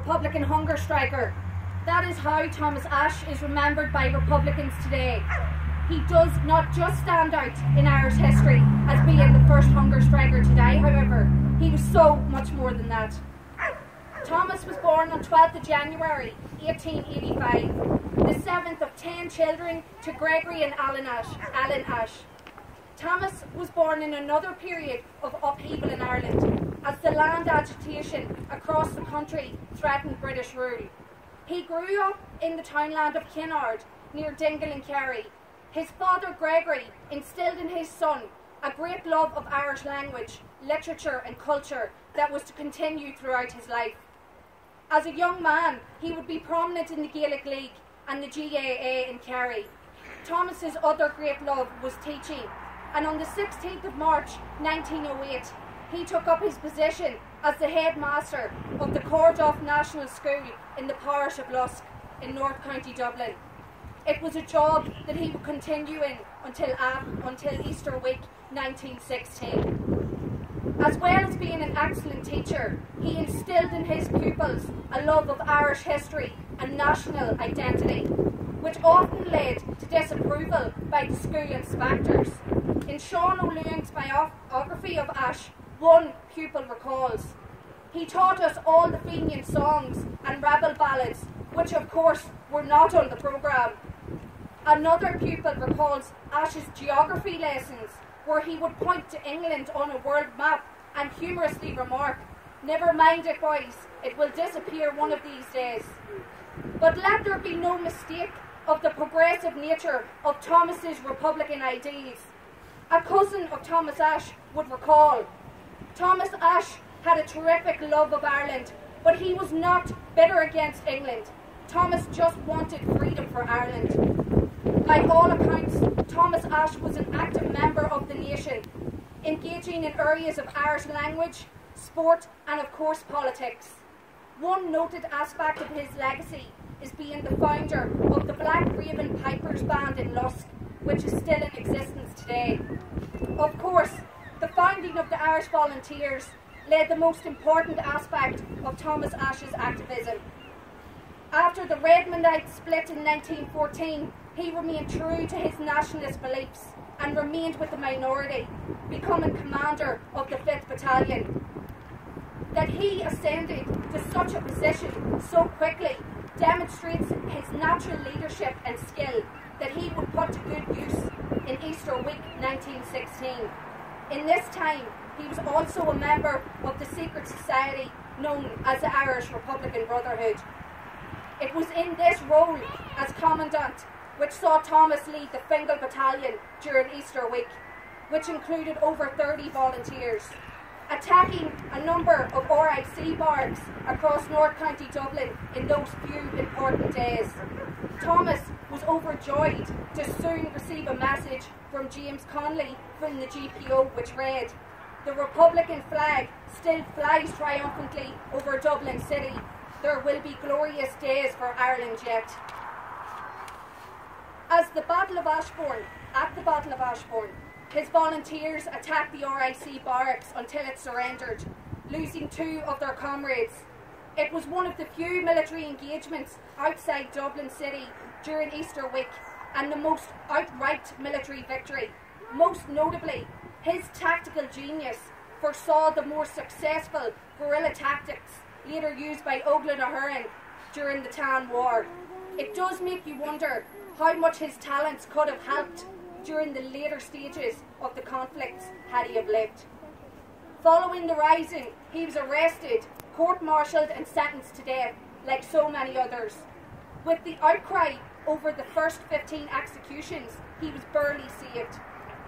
Republican hunger striker. That is how Thomas Ashe is remembered by Republicans today. He does not just stand out in Irish history as being the first hunger striker to die, however. He was so much more than that. Thomas was born on 12th of January 1885, the 7th of 10 children to Gregory and Alan Ashe. Thomas was born in another period of upheaval in Ireland, as the land agitation across the country threatened British rule. He grew up in the townland of Kinard, near Dingle and Kerry. His father Gregory instilled in his son a great love of Irish language, literature and culture that was to continue throughout his life. As a young man, he would be prominent in the Gaelic League and the GAA in Kerry. Thomas's other great love was teaching, and on the 16th of March 1908, he took up his position as the headmaster of the Cordoff National School in the parish of Lusk in North County Dublin. It was a job that he would continue in until Easter week 1916. As well as being an excellent teacher, he instilled in his pupils a love of Irish history and national identity, which often led to disapproval by the school inspectors. In Sean O'Loon's biography of Ashe, one pupil recalls, "He taught us all the Fenian songs and rebel ballads, which of course were not on the programme." Another pupil recalls Ashe's geography lessons, where he would point to England on a world map and humorously remark, "Never mind it, boys, it will disappear one of these days." But let there be no mistake of the progressive nature of Thomas's Republican ideals. A cousin of Thomas Ashe would recall, Thomas Ashe had a terrific love of Ireland, but he was not bitter against England. Thomas just wanted freedom for Ireland. By all accounts, Thomas Ashe was an active member of the nation, engaging in areas of Irish language, sport and of course politics. One noted aspect of his legacy is being the founder of the Black Raven Pipers Band in Lusk, which is still in existence today. Of course, the founding of the Irish Volunteers led the most important aspect of Thomas Ashe's activism. After the Redmondite split in 1914, he remained true to his nationalist beliefs and remained with the minority, becoming commander of the 5th Battalion. That he ascended to such a position so quickly demonstrates his natural leadership and skill that he would put to good use in Easter week 1916. In this time, he was also a member of the secret society known as the Irish Republican Brotherhood. It was in this role as commandant which saw Thomas lead the Fingal Battalion during Easter week, which included over 30 volunteers, attacking a number of RIC barracks across North County Dublin in those few important days. Thomas was overjoyed to soon receive a message from James Connolly from the GPO which read, "The Republican flag still flies triumphantly over Dublin City. There will be glorious days for Ireland yet." At the Battle of Ashbourne, his volunteers attacked the RIC barracks until it surrendered, losing 2 of their comrades. It was one of the few military engagements outside Dublin City during Easter week and the most outright military victory. Most notably, his tactical genius foresaw the more successful guerrilla tactics later used by Oglan O'Huron during the Tan War. It does make you wonder how much his talents could have helped during the later stages of the conflicts had he have lived. Following the rising, he was arrested, court-martialed and sentenced to death, like so many others. With the outcry over the first 15 executions, he was barely saved,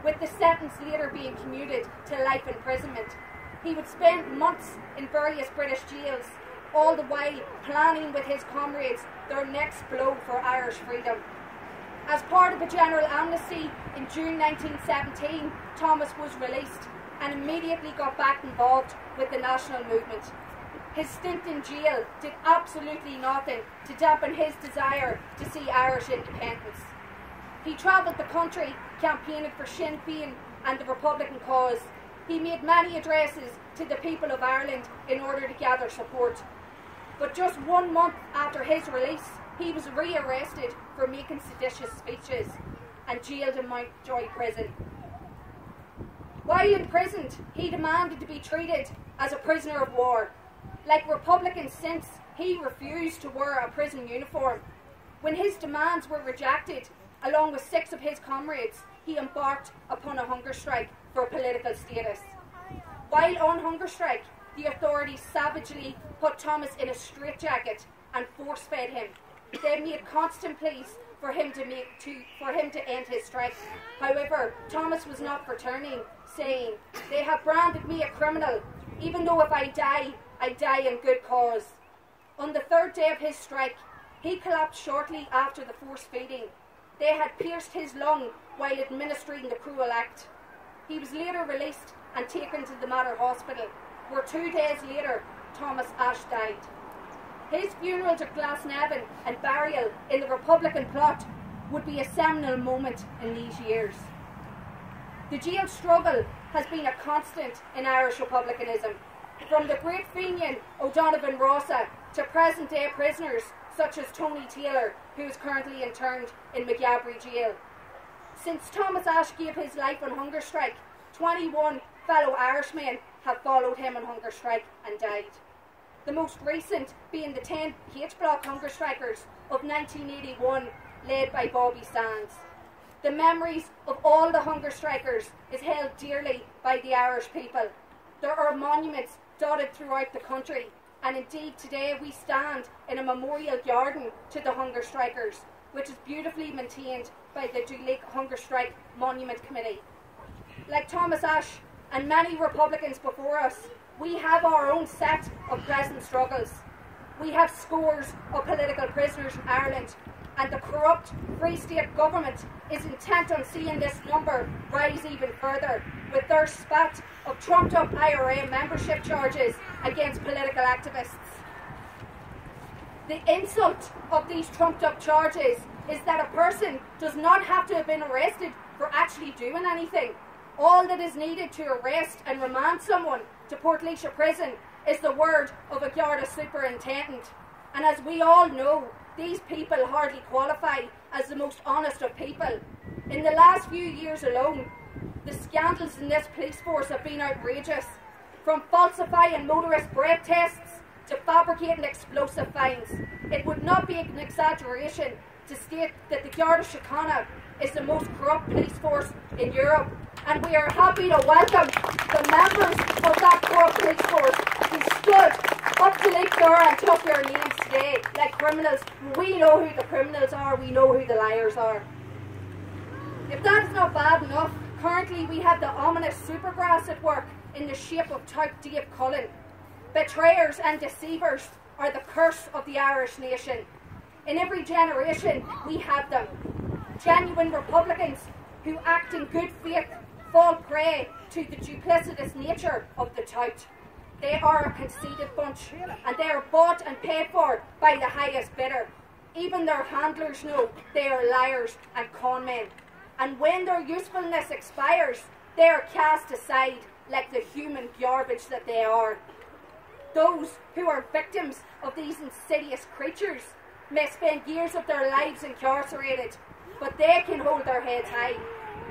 with the sentence later being commuted to life imprisonment. He would spend months in various British jails, all the while planning with his comrades their next blow for Irish freedom. As part of a general amnesty in June 1917, Thomas was released and immediately got back involved with the national movement. His stint in jail did absolutely nothing to dampen his desire to see Irish independence. He travelled the country campaigning for Sinn Féin and the Republican cause. He made many addresses to the people of Ireland in order to gather support. But just 1 month after his release, he was rearrested for making seditious speeches and jailed in Mountjoy prison. While imprisoned, he demanded to be treated as a prisoner of war. Like Republicans since, he refused to wear a prison uniform. When his demands were rejected, along with 6 of his comrades, he embarked upon a hunger strike for political status. While on hunger strike, the authorities savagely put Thomas in a straitjacket and force-fed him. They made constant pleas for him to end his strike. However, Thomas was not for turning, saying, "They have branded me a criminal. Even though if I die in good cause." On the 3rd day of his strike, he collapsed shortly after the force feeding. They had pierced his lung while administering the cruel act. He was later released and taken to the Mater Hospital, where 2 days later, Thomas Ashe died. His funeral to Glasnevin and burial in the Republican plot would be a seminal moment in these years. The jail struggle has been a constant in Irish republicanism, from the great Fenian O'Donovan Rossa to present-day prisoners such as Tony Taylor, who is currently interned in McGabry jail. Since Thomas Ashe gave his life on hunger strike, 21 fellow Irishmen have followed him on hunger strike and died. The most recent being the 10 H-Block hunger strikers of 1981, led by Bobby Sands. The memories of all the hunger strikers is held dearly by the Irish people. There are monuments dotted throughout the country, and indeed today we stand in a memorial garden to the hunger strikers, which is beautifully maintained by the Duleek Hungerstrike Monument Committee. Like Thomas Ashe and many Republicans before us, we have our own set of present struggles. We have scores of political prisoners in Ireland, and the corrupt Free State government is intent on seeing this number rise even further with their spat of trumped up IRA membership charges against political activists. The insult of these trumped up charges is that a person does not have to have been arrested for actually doing anything. All that is needed to arrest and remand someone to Portlaoise prison is the word of a Garda superintendent. And as we all know, these people hardly qualify as the most honest of people. In the last few years alone, the scandals in this police force have been outrageous. From falsifying motorist breath tests to fabricating explosive fines. It would not be an exaggeration to state that the Garda Síochána is the most corrupt police force in Europe, and we are happy to welcome the members of that corrupt police force who stood up to Duleek Hunger and took their names today like criminals. We know who the criminals are, we know who the liars are. If that is not bad enough, currently we have the ominous supergrass at work in the shape of Tout Dave Cullen. Betrayers and deceivers are the curse of the Irish nation. In every generation we have them. Genuine Republicans who act in good faith fall prey to the duplicitous nature of the tout. They are a conceited bunch, and they are bought and paid for by the highest bidder. Even their handlers know they are liars and conmen. And when their usefulness expires, they are cast aside like the human garbage that they are. Those who are victims of these insidious creatures may spend years of their lives incarcerated, but they can hold their heads high.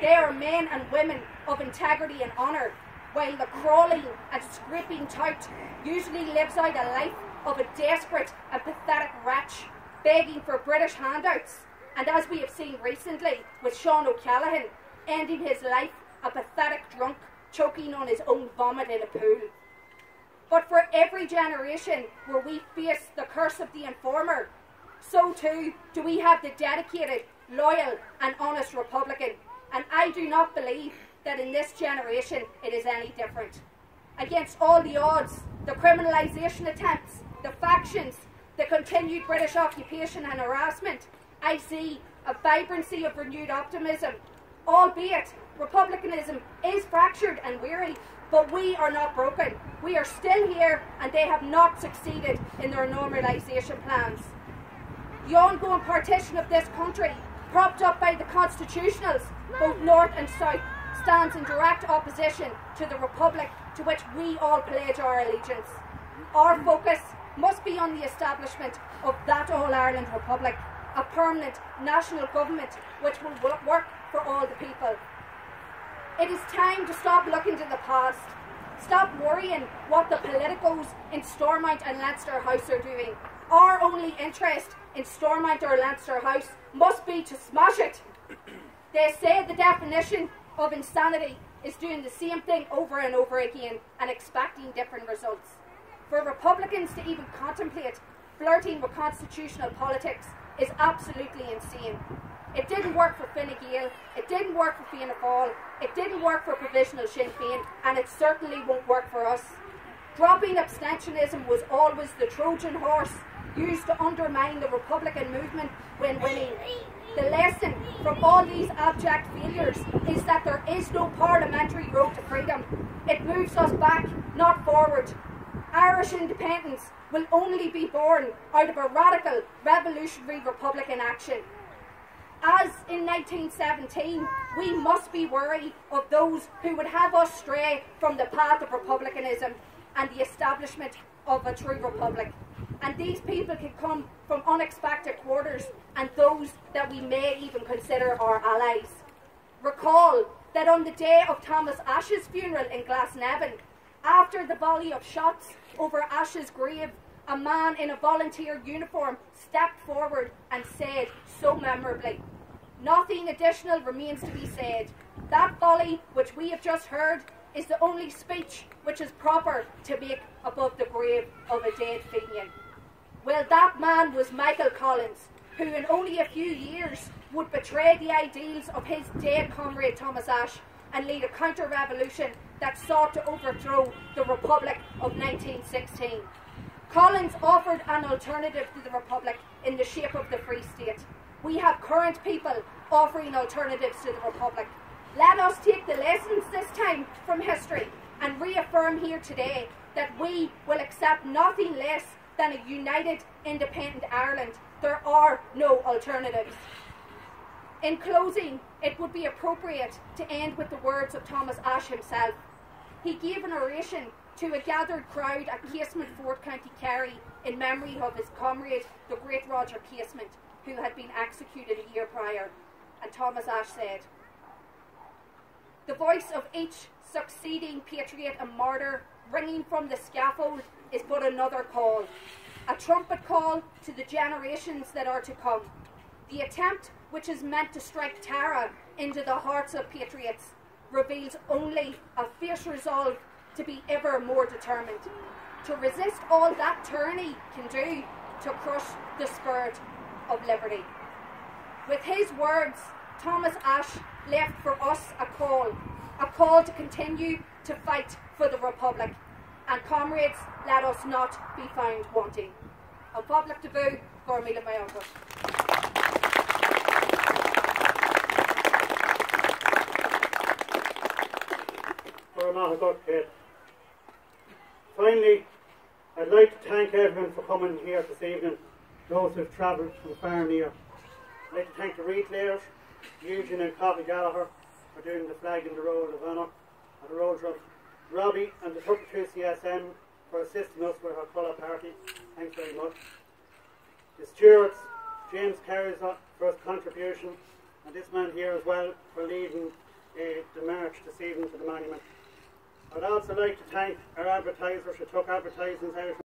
They are men and women of integrity and honour, while the crawling and scraping tout usually lives out a life of a desperate and pathetic wretch, begging for British handouts, and as we have seen recently with Sean O'Callaghan, ending his life a pathetic drunk, choking on his own vomit in a pool. But for every generation where we face the curse of the informer, so too do we have the dedicated, loyal and honest Republican, and I do not believe that in this generation it is any different. Against all the odds, the criminalisation attempts, the factions, the continued British occupation and harassment, I see a vibrancy of renewed optimism. Albeit republicanism is fractured and weary, but we are not broken. We are still here, and they have not succeeded in their normalisation plans. The ongoing partition of this country, propped up by the constitutionals, both north and south, stands in direct opposition to the republic to which we all pledge our allegiance. Our focus must be on the establishment of that All-Ireland Republic, a permanent national government which will work for all the people. It is time to stop looking to the past. Stop worrying what the politicos in Stormont and Leinster House are doing. Our only interest in Stormont or Leinster House must be to smash it. They say the definition of insanity is doing the same thing over and over again and expecting different results. For Republicans to even contemplate flirting with constitutional politics is absolutely insane. It didn't work for Fine Gael, it didn't work for Fianna Fáil, it didn't work for Provisional Sinn Féin, and it certainly won't work for us. Dropping abstentionism was always the Trojan horse used to undermine the Republican movement when winning. The lesson from all these abject failures is that there is no parliamentary road to freedom. It moves us back, not forward. Irish independence will only be born out of a radical, revolutionary Republican action. As in 1917, we must be wary of those who would have us stray from the path of republicanism and the establishment of a true republic. And these people can come from unexpected quarters and those that we may even consider our allies. Recall that on the day of Thomas Ashe's funeral in Glasnevin, after the volley of shots over Ashe's grave, a man in a volunteer uniform stepped forward and said so memorably, "Nothing additional remains to be said. That volley which we have just heard is the only speech which is proper to make above the grave of a dead Fenian." Well, that man was Michael Collins, who in only a few years would betray the ideals of his dead comrade Thomas Ashe and lead a counter-revolution that sought to overthrow the Republic of 1916. Collins offered an alternative to the Republic in the shape of the Free State. We have current people offering alternatives to the Republic. Let us take the lessons this time from history and reaffirm here today that we will accept nothing less than a united, independent Ireland. There are no alternatives. In closing, it would be appropriate to end with the words of Thomas Ashe himself. He gave an oration to a gathered crowd at Casement Fort, County Kerry, in memory of his comrade, the great Roger Casement, who had been executed a year prior. And Thomas Ashe said, "The voice of each succeeding patriot and martyr ringing from the scaffold is but another call, a trumpet call to the generations that are to come. The attempt which is meant to strike terror into the hearts of patriots reveals only a fierce resolve to be ever more determined, to resist all that tyranny can do, to crush the spirit of liberty." With his words, Thomas Ashe left for us a call to continue to fight for the Republic. And comrades, let us not be found wanting. An Public to Boo, Gormila my uncle. Finally, I'd like to thank everyone for coming here this evening, those who've travelled from far and near. I'd like to thank the retailers, Eugene and Coffee Gallagher, for doing the flag in the Road of Honour at the Road Run. Robbie and the 32 CSM for assisting us with our colour party. Thanks very much. The stewards, James Carries for his contribution, and this man here as well for leading the march this evening to the monument. I'd also like to thank our advertisers who took advertisements out